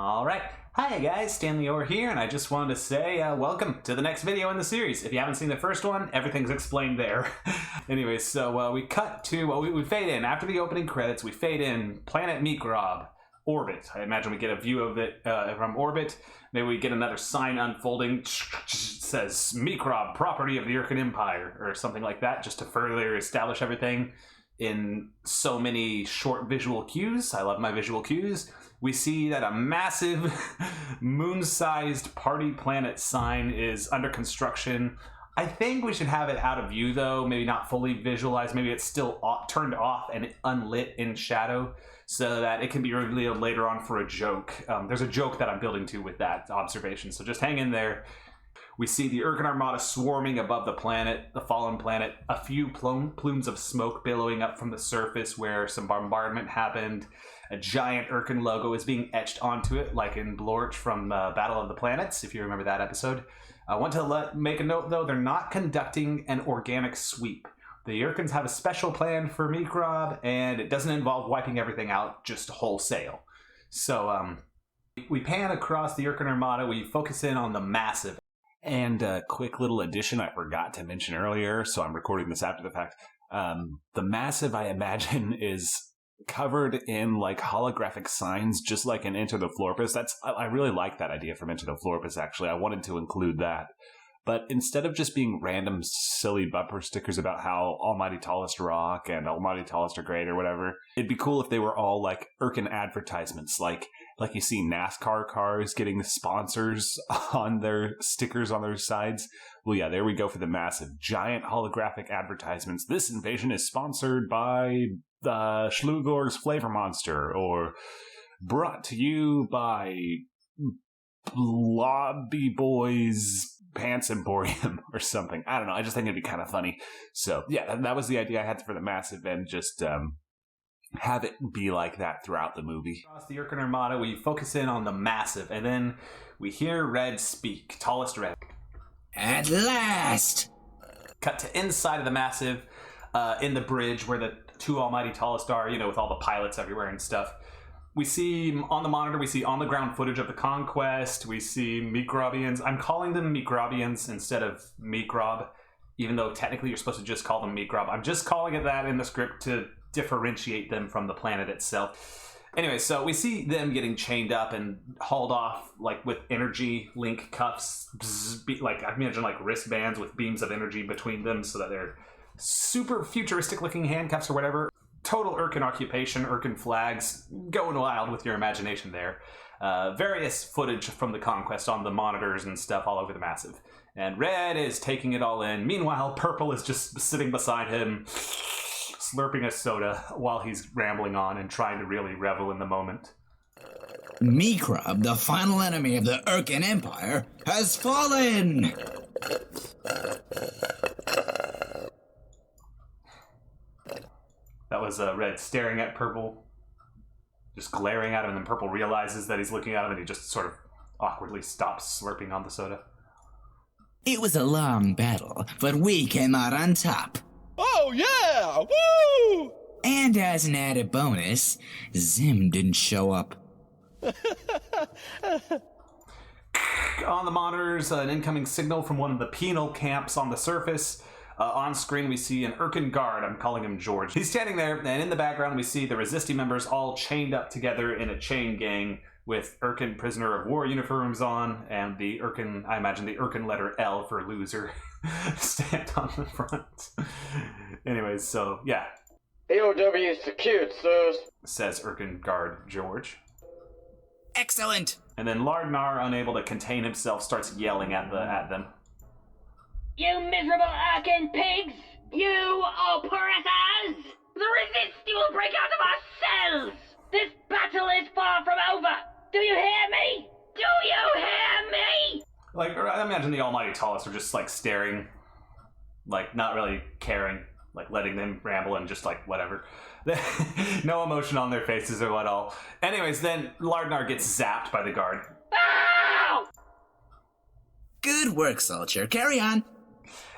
Alright, hi guys, Stanley Orr here, and I just wanted to say welcome to the next video in the series. If you haven't seen the first one, everything's explained there. Anyways, so we cut to, we fade in, after the opening credits, we fade in planet Meekrob, orbit. I imagine we get a view of it from orbit. Maybe we get another sign unfolding, says Meekrob, property of the Urkin Empire, or something like that, just to further establish everything in so many short visual cues. I love my visual cues. We see that a massive moon-sized party planet sign is under construction. I think we should have it out of view though, maybe not fully visualized. Maybe it's still turned off and unlit in shadow so that it can be revealed later on for a joke. There's a joke that I'm building to with that observation, so just hang in there. We see the Urkin Armada swarming above the planet, the fallen planet, a few plumes of smoke billowing up from the surface where some bombardment happened. A giant Urkin logo is being etched onto it, like in Blorch from Battle of the Planets, if you remember that episode. I want to make a note, though, they're not conducting an organic sweep. The Urkins have a special plan for Meekrob, and it doesn't involve wiping everything out just wholesale. So we pan across the Urkin Armada, we focus in on the massive. And a quick little addition I forgot to mention earlier, so I'm recording this after the fact. The massive, I imagine, is covered in like holographic signs, just like in Enter the Florpus. I really like that idea from Enter the Florpus, actually. I wanted to include that. But instead of just being random silly bumper stickers about how Almighty Tallest Rock and Almighty Tallest are great or whatever, it'd be cool if they were all like Urkin advertisements, like you see NASCAR cars getting sponsors on their stickers on their sides. Well, yeah, there we go for the massive, giant holographic advertisements. This invasion is sponsored by Schlugor's Flavor Monster, or brought to you by Blobby Boys Pants Emporium or something. I don't know. I just think it'd be kind of funny. So yeah, that was the idea I had for the massive, and just have it be like that throughout the movie. Across the Urkin Armada, we focus in on the massive, and then we hear Red speak. Tallest Red. At last! Cut to inside of the massive, in the bridge where the two Almighty Tallest are, with all the pilots everywhere and stuff. We see on the monitor, we see on-the-ground footage of the conquest. We see Meekrobians. I'm calling them Meekrobians instead of Meekrob, even though technically you're supposed to just call them Meekrob. I'm just calling it that in the script to differentiate them from the planet itself. Anyway, so we see them getting chained up and hauled off, like with energy link cuffs, like I imagine like wristbands with beams of energy between them, so that they're super futuristic looking handcuffs or whatever. Total Urkin occupation, Urkin flags, going wild with your imagination there. Various footage from the conquest on the monitors and stuff all over the massive. And Red is taking it all in. Meanwhile, Purple is just sitting beside him, slurping a soda while he's rambling on and trying to really revel in the moment. Meekrob, the final enemy of the Urkin Empire, has fallen! That was Red staring at Purple, just glaring at him, and then Purple realizes that he's looking at him, and he just sort of awkwardly stops slurping on the soda. It was a long battle, but we came out on top. Oh yeah! Woo! And as an added bonus, Zim didn't show up. On the monitors, an incoming signal from one of the penal camps on the surface. On screen, we see an Urkin guard. I'm calling him George. He's standing there, and in the background, we see the resisting members all chained up together in a chain gang with Urkin prisoner of war uniforms on, and the Urkin, I imagine the Urkin letter L for loser, stand on the front. Anyways, so, yeah. AOW secured, sirs, says Urkin guard George. Excellent! And then Lardnar, unable to contain himself, starts yelling at them. You miserable Urkin pigs! You oppressors! The resist will break out of our cells! This battle is far from over! Do you hear me? Do you hear me? Like, I imagine the Almighty Tallest are just, like, staring, like, not really caring, like, letting them ramble and just, like, whatever. No emotion on their faces or what all. Anyways, then Lardnar gets zapped by the guard. Ow! Good work, soldier. Carry on.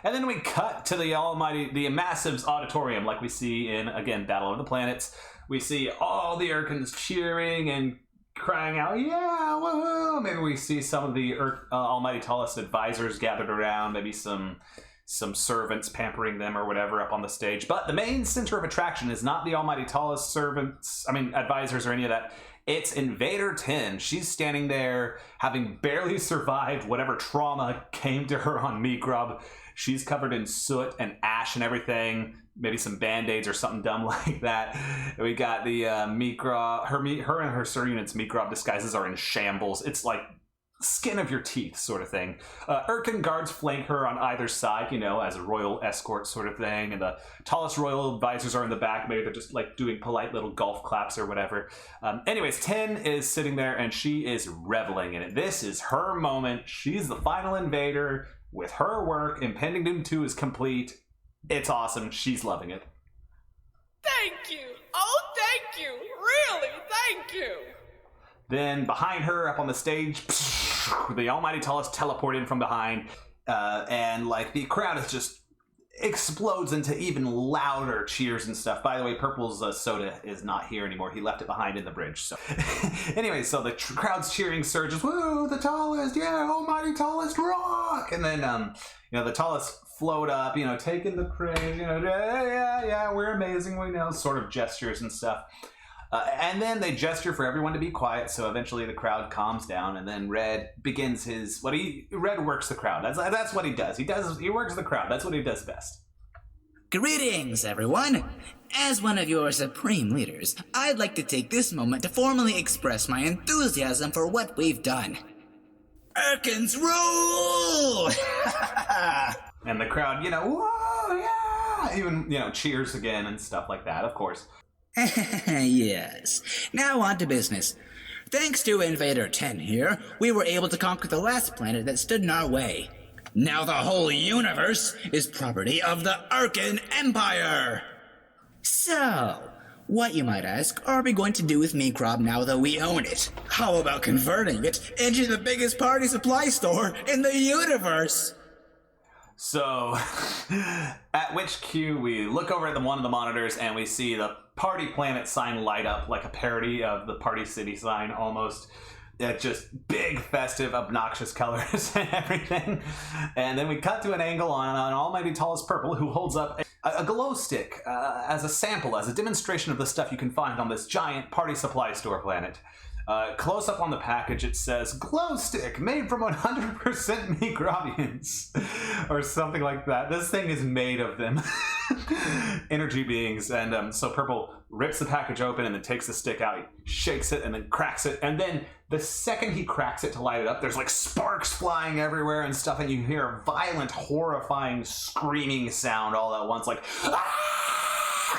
And then we cut to the Massive's Auditorium, like we see in, again, Battle of the Planets. We see all the Urkins cheering and crying out, yeah, woohoo. Maybe we see some of the Almighty Tallest advisors gathered around, maybe some servants pampering them or whatever up on the stage. But the main center of attraction is not the Almighty Tallest advisors or any of that. It's Invader 10. She's standing there having barely survived whatever trauma came to her on Meekrob. She's covered in soot and ash and everything. Maybe some band-aids or something dumb like that. We got the Meekrob, her and her Sir Unit's Meekrob disguises are in shambles. It's like skin of your teeth sort of thing. Urkin guards flank her on either side, you know, as a royal escort sort of thing, and the tallest royal advisors are in the back. Maybe they're just like doing polite little golf claps or whatever. Anyways, 10 is sitting there and she is reveling in it. This is her moment. She's the final invader. With her work, Impending Doom 2 is complete. It's awesome. She's loving it. Thank you. Oh, thank you. Really, thank you. Then behind her, up on the stage, the Almighty Tallest teleport in from behind, and like the crowd is just explodes into even louder cheers and stuff. By the way, Purple's soda is not here anymore. He left it behind in the bridge. So anyway, so the crowd's cheering surges. Woo, the tallest, yeah, Almighty Tallest, rock! And then you know, the tallest float up, you know, taking the praise, you know, yeah, we're amazing, we know, sort of gestures and stuff. And then they gesture for everyone to be quiet, so eventually the crowd calms down, and then Red begins his Red works the crowd. That's what he does. He works the crowd. That's what he does best. Greetings, everyone! As one of your supreme leaders, I'd like to take this moment to formally express my enthusiasm for what we've done. Urkin's rule! And the crowd, you know, whoa, yeah! Even, you know, cheers again and stuff like that, of course. Yes. Now on to business. Thanks to Invader 10 here, we were able to conquer the last planet that stood in our way. Now the whole universe is property of the Urkin Empire! So, what, you might ask, are we going to do with Meekrob now that we own it? How about converting it into the biggest party supply store in the universe? So, at which cue we look over at one of the monitors and we see the Party Planet sign light up like a parody of the Party City sign almost. Just big, festive, obnoxious colors and everything. And then we cut to an angle on Almighty Tallest Purple, who holds up a glow stick as a sample, as a demonstration of the stuff you can find on this giant party supply store planet. Close up on the package, it says, glow stick made from 100% Meekrobians, or something like that. This thing is made of them. Energy beings. And so Purple rips the package open and then takes the stick out, he shakes it and then cracks it. And then the second he cracks it to light it up, there's like sparks flying everywhere and stuff, and you hear a violent, horrifying, screaming sound all at once, like, ah!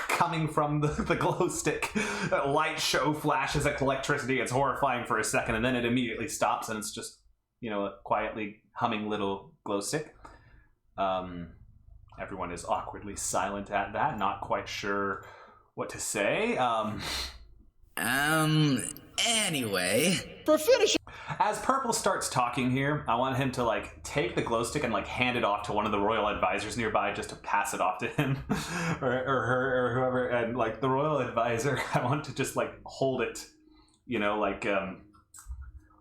Coming from the glow stick. That light show flashes like electricity. It's horrifying for a second, and then it immediately stops, and it's just, you know, a quietly humming little glow stick. Everyone is awkwardly silent at that, not quite sure what to say. Anyway. For finishing. As Purple starts talking here, I want him to like take the glow stick and like hand it off to one of the royal advisors nearby, just to pass it off to him or her or whoever. And like the royal advisor, I want to just like hold it, you know, like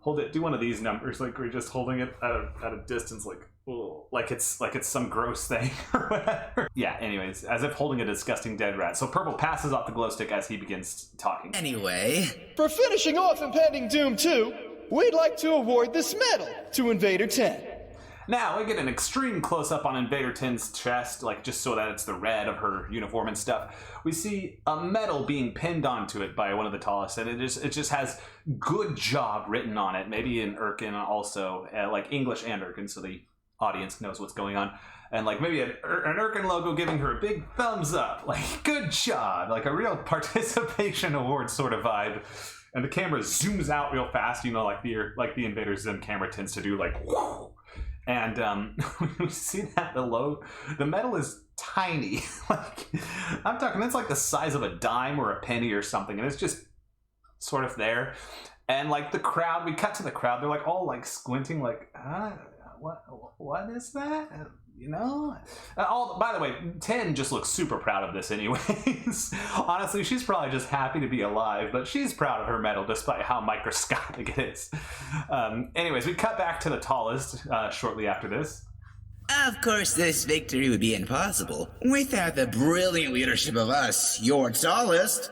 hold it. Do one of these numbers, like we're just holding it at a distance, like. Ooh, like it's some gross thing or whatever. Yeah, anyways, as if holding a disgusting dead rat. So Purple passes off the glow stick as he begins talking. Anyway. For finishing off Impending Doom 2, we'd like to award this medal to Invader 10. Now, we get an extreme close-up on Invader 10's chest, like just so that it's the red of her uniform and stuff. We see a medal being pinned onto it by one of the tallest, and it just has good job written on it. Maybe in Urkin also, like English and Urkin, so the audience knows what's going on, and like maybe an Urkin logo giving her a big thumbs up, like good job, like a real participation award sort of vibe. And the camera zooms out real fast, you know, like the Invader Zim camera tends to do, like whoa. And we see that the metal is tiny. Like I'm talking, it's like the size of a dime or a penny or something, and it's just sort of there. And like the crowd, we cut to the crowd, they're like all like squinting, like what is that? you know? By the way, 10 just looks super proud of this anyways. Honestly, she's probably just happy to be alive, but she's proud of her medal despite how microscopic it is. Anyways, we cut back to the tallest shortly after this. Of course, this victory would be impossible without the brilliant leadership of us, your tallest.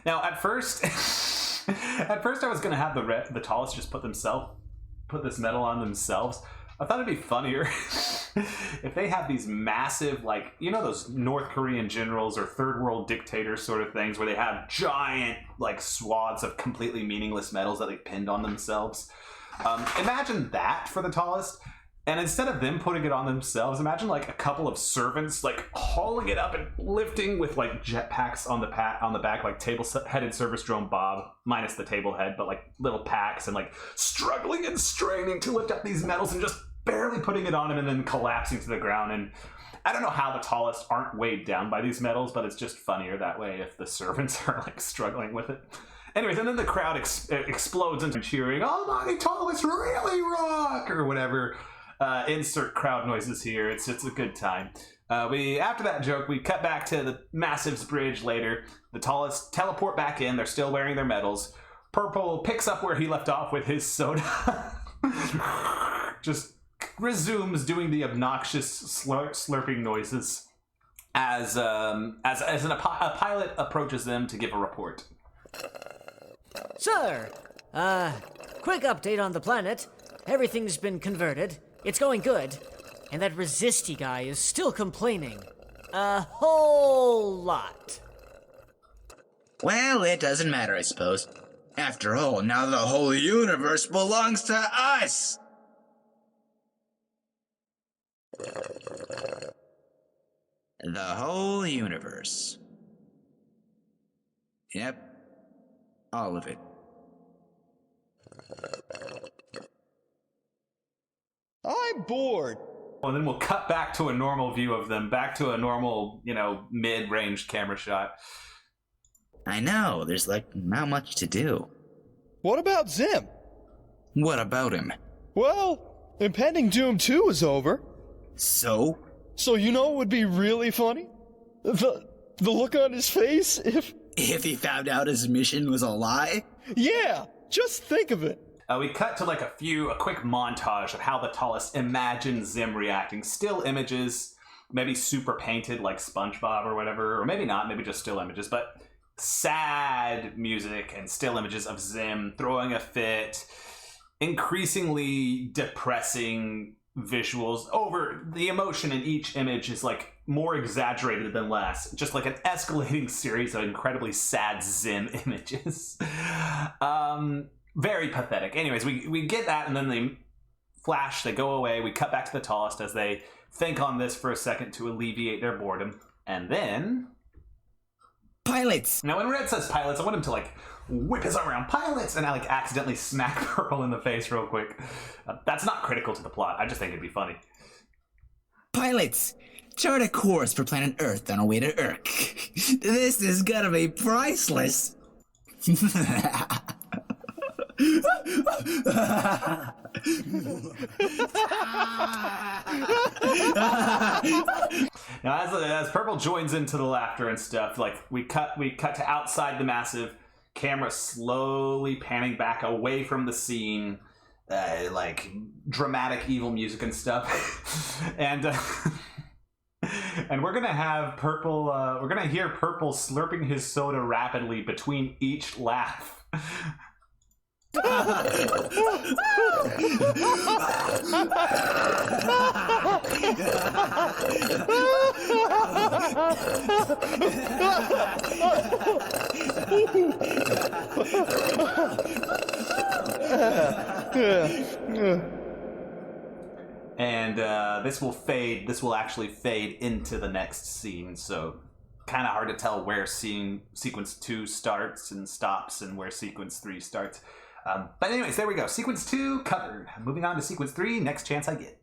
Now, at first I was going to have the tallest just put this medal on themselves. I thought it'd be funnier if they have these massive, like, you know, those North Korean generals or third world dictators sort of things where they have giant, like, swaths of completely meaningless medals that they pinned on themselves. Imagine that for the tallest. And instead of them putting it on themselves, imagine like a couple of servants like hauling it up and lifting with like jetpacks on the back, like table-headed service drone Bob, minus the table head, but like little packs, and like struggling and straining to lift up these medals and just barely putting it on him and then collapsing to the ground. And I don't know how the tallest aren't weighed down by these medals, but it's just funnier that way if the servants are like struggling with it. Anyways, and then the crowd explodes into cheering, "Oh my tallest really rock!" or whatever. Insert crowd noises here. It's a good time. After that joke, we cut back to the Massive's bridge later. The tallest teleport back in. They're still wearing their medals. Purple picks up where he left off with his soda. Just resumes doing the obnoxious slurping noises as a pilot approaches them to give a report. Sir, quick update on the planet. Everything's been converted. It's going good. And that resisty guy is still complaining. A whole lot. Well, it doesn't matter, I suppose. After all, now the whole universe belongs to us! The whole universe. Yep. All of it. I'm bored. And then we'll cut back to a normal view of them, back to a normal, mid-range camera shot. I know, there's not much to do. What about Zim? What about him? Well, Impending Doom 2 is over. So? So you know what would be really funny? The look on his face if he found out his mission was a lie? Yeah, just think of it. We cut to like a quick montage of how the tallest imagines Zim reacting. Still images, maybe super painted like SpongeBob or whatever, or maybe not, maybe just still images, but sad music and still images of Zim throwing a fit, increasingly depressing visuals. Over the emotion in each image is like more exaggerated than less, just like an escalating series of incredibly sad Zim images. Very pathetic. Anyways, we get that, and then they flash, they go away, we cut back to the tallest as they think on this for a second to alleviate their boredom, and then... Pilots! Now, when Red says pilots, I want him to, whip his arm around, "Pilots!" and I, accidentally smack Purple in the face real quick. That's not critical to the plot, I just think it'd be funny. Pilots! Chart a course for planet Earth on our way to Urk. This is gonna be priceless! Now, as Purple joins into the laughter and stuff, we cut to outside the Massive, camera slowly panning back away from the scene, dramatic evil music and stuff, and we're gonna have Purple. We're gonna hear Purple slurping his soda rapidly between each laugh. And this will actually fade into the next scene, so kind of hard to tell where sequence 2 starts and stops and where sequence 3 starts. But anyways, there we go. Sequence 2 covered. Moving on to sequence 3, next chance I get.